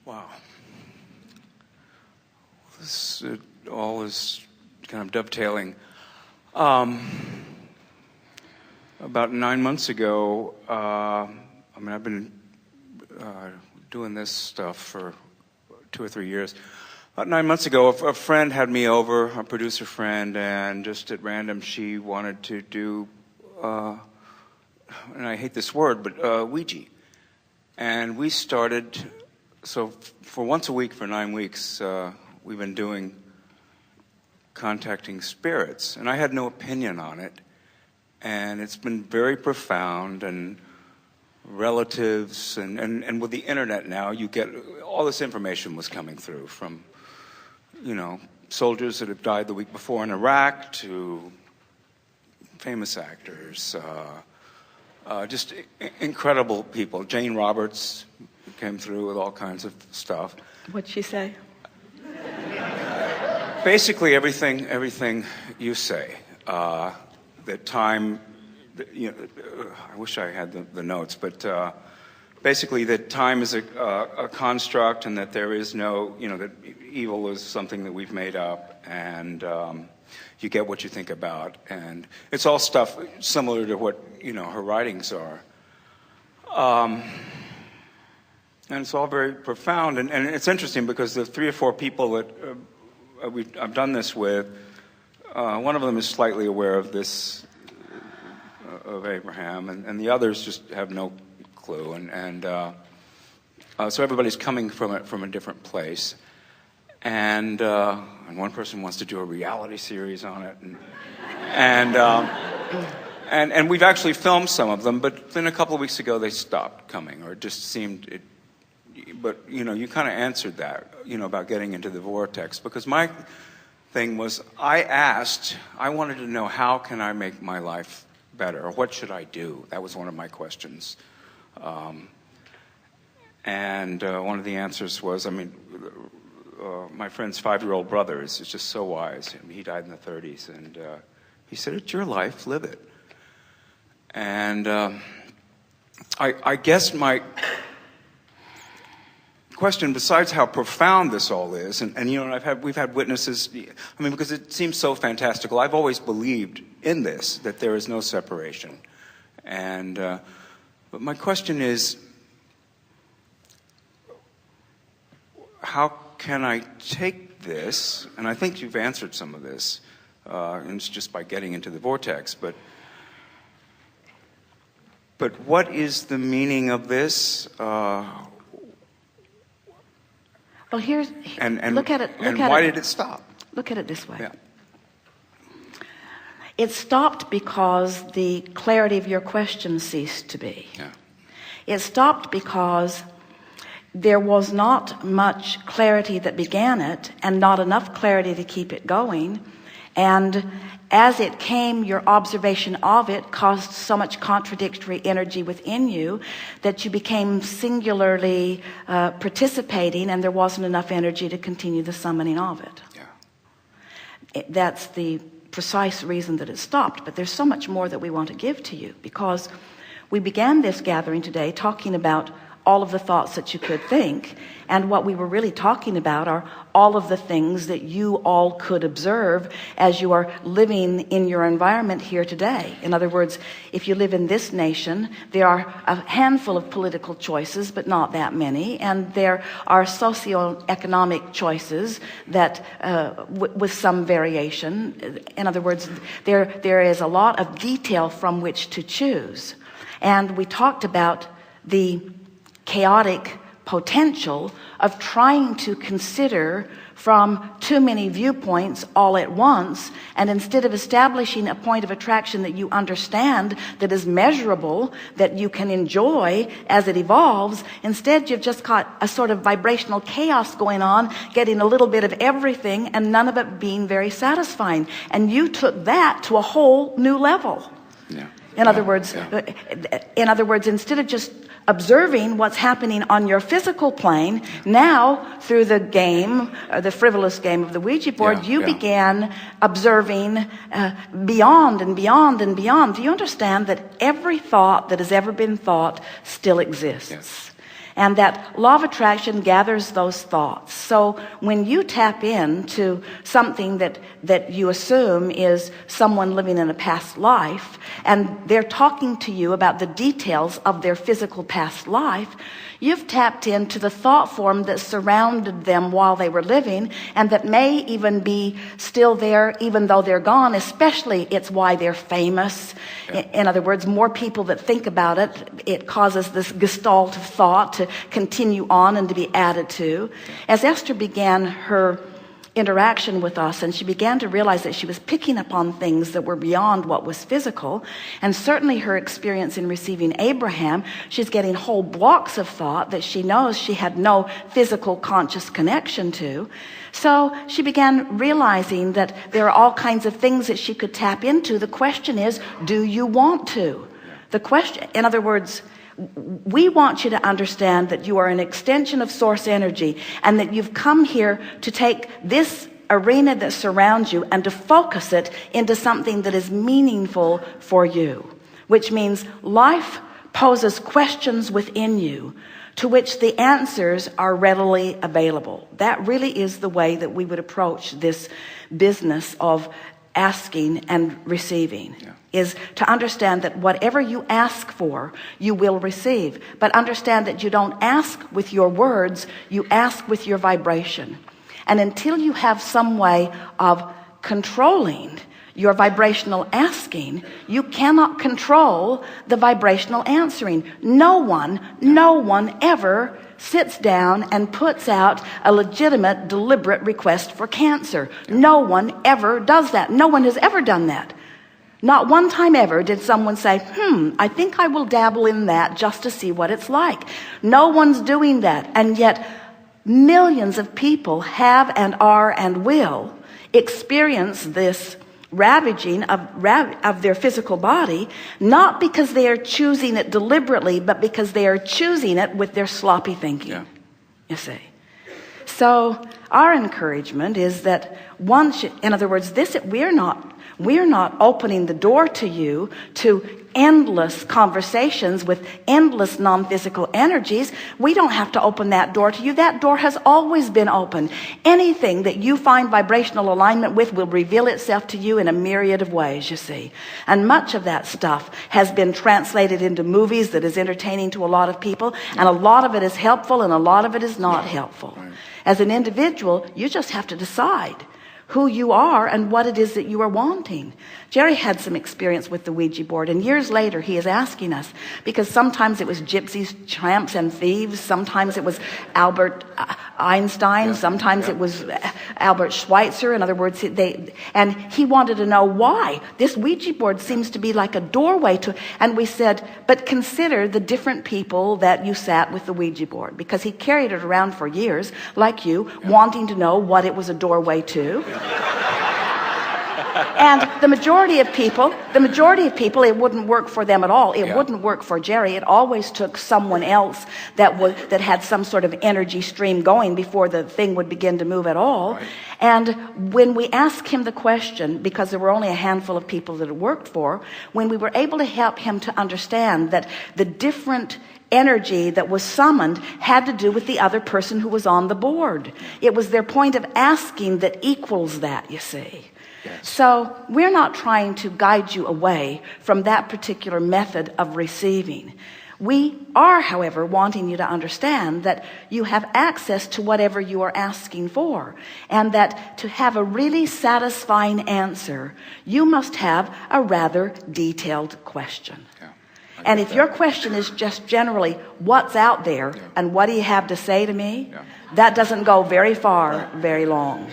Wow. This all is kind of dovetailing. About 9 months ago, I've been doing this stuff for 2 or 3 years. About 9 months ago, a friend had me over, a producer friend, and just at random, she wanted to do, and I hate this word, but Ouija. And we started, so for once a week for 9 weeks, we've been doing contacting spirits. And I had no opinion on it. And it's been very profound, and relatives, and with the internet now, you get, all this information was coming through from, soldiers that have died the week before in Iraq to famous actors, just incredible people. Jane Roberts came through with all kinds of stuff. What'd she say? Basically everything you say. That time, I wish I had the notes, but basically that time is a construct, and that there is no, that evil is something that we've made up, and you get what you think about, and it's all stuff similar to what her writings are, and it's all very profound, and it's interesting because the 3 or 4 people that I've done this with, one of them is slightly aware of this, of Abraham, and the others just have no clue, and so everybody's coming from it from a different place, and one person wants to do a reality series on it, and we've actually filmed some of them, but then a couple of weeks ago they stopped coming, or it just seemed it. But you kind of answered that, about getting into the vortex, because my thing was, I wanted to know, how can I make my life better, or what should I do? That was one of my questions. And one of the answers was, my friend's 5-year-old brother is just so wise. He died in the 30s, and he said, it's your life, live it. And I guess my question, besides how profound this all is, and we've had witnesses, because it seems so fantastical. I've always believed in this, that there is no separation. And but my question is, how can I take this, and I think you've answered some of this, and it's just by getting into the vortex, but what is the meaning of this? Well, look at it. And why did it stop? Look at it this way. Yeah. It stopped because the clarity of your question ceased to be. Yeah. It stopped because there was not much clarity that began it, and not enough clarity to keep it going. And as it came, your observation of it caused so much contradictory energy within you that you became singularly participating, and there wasn't enough energy to continue the summoning of it. Yeah. That's the precise reason that it stopped. But there's so much more that we want to give to you, because we began this gathering today talking about all of the thoughts that you could think, and what we were really talking about are all of the things that you all could observe as you are living in your environment here today. In other words, if you live in this nation, there are a handful of political choices, but not that many, and there are socioeconomic choices that with some variation. In other words, there is a lot of detail from which to choose. And we talked about the chaotic potential of trying to consider from too many viewpoints all at once, and instead of establishing a point of attraction that you understand, that is measurable, that you can enjoy as it evolves, instead you've just got a sort of vibrational chaos going on, getting a little bit of everything and none of it being very satisfying. And you took that to a whole new level. Yeah. In other words, instead of just observing what's happening on your physical plane, now through the game, the frivolous game of the Ouija board, you began observing beyond and beyond and beyond. Do you understand that every thought that has ever been thought still exists? Yes. And that law of attraction gathers those thoughts. So when you tap into something that you assume is someone living in a past life, and they're talking to you about the details of their physical past life, you've tapped into the thought form that surrounded them while they were living, and that may even be still there even though they're gone. Especially, it's why they're famous. In other words, more people that think about it, it causes this gestalt of thought to continue on and to be added to. As Esther began her interaction with us, and she began to realize that she was picking up on things that were beyond what was physical, and certainly her experience in receiving Abraham, she's getting whole blocks of thought that she knows she had no physical conscious connection to. So she began realizing that there are all kinds of things that she could tap into. The question is, do you want to? The question, in other words, we want you to understand that you are an extension of source energy, and that you've come here to take this arena that surrounds you and to focus it into something that is meaningful for you, which means life poses questions within you to which the answers are readily available. That really is the way that we would approach this business of asking and receiving, is to understand that whatever you ask for, you will receive. But understand that you don't ask with your words, you ask with your vibration. And until you have some way of controlling your vibrational asking, you cannot control the vibrational answering. No one ever sits down and puts out a legitimate, deliberate request for cancer. No one ever does that. No one has ever done that. Not one time ever did someone say, I think I will dabble in that just to see what it's like. No one's doing that. And yet millions of people have and are and will experience this ravaging of their physical body, not because they are choosing it deliberately, but because they are choosing it with their sloppy thinking. You see. So our encouragement is that in other words, we're not opening the door to you to endless conversations with endless non-physical energies. We don't have to open that door to you. That door has always been open. Anything that you find vibrational alignment with will reveal itself to you in a myriad of ways, you see. And much of that stuff has been translated into movies that is entertaining to a lot of people, and a lot of it is helpful and a lot of it is not helpful. As an individual, you just have to decide who you are and what it is that you are wanting. Jerry had some experience with the Ouija board, and years later he is asking us, because sometimes it was gypsies, tramps, and thieves. Sometimes it was Albert Einstein. Sometimes it was Albert Schweitzer. In other words, and he wanted to know why. This Ouija board seems to be like a doorway to, and we said, but consider the different people that you sat with the Ouija board, because he carried it around for years, like you, wanting to know what it was a doorway to. And the majority of people, it wouldn't work for them at all. It wouldn't work for Jerry. It always took someone else that had some sort of energy stream going before the thing would begin to move at all. Right. And when we asked him the question, because there were only a handful of people that it worked for, when we were able to help him to understand that the different energy that was summoned had to do with the other person who was on the board. It was their point of asking that equals that, you see. Yes. So we're not trying to guide you away from that particular method of receiving. We are, however, wanting you to understand that you have access to whatever you are asking for, and that to have a really satisfying answer, you must have a rather detailed question. And if your question is just generally, what's out there and what do you have to say to me? That doesn't go very far, very long.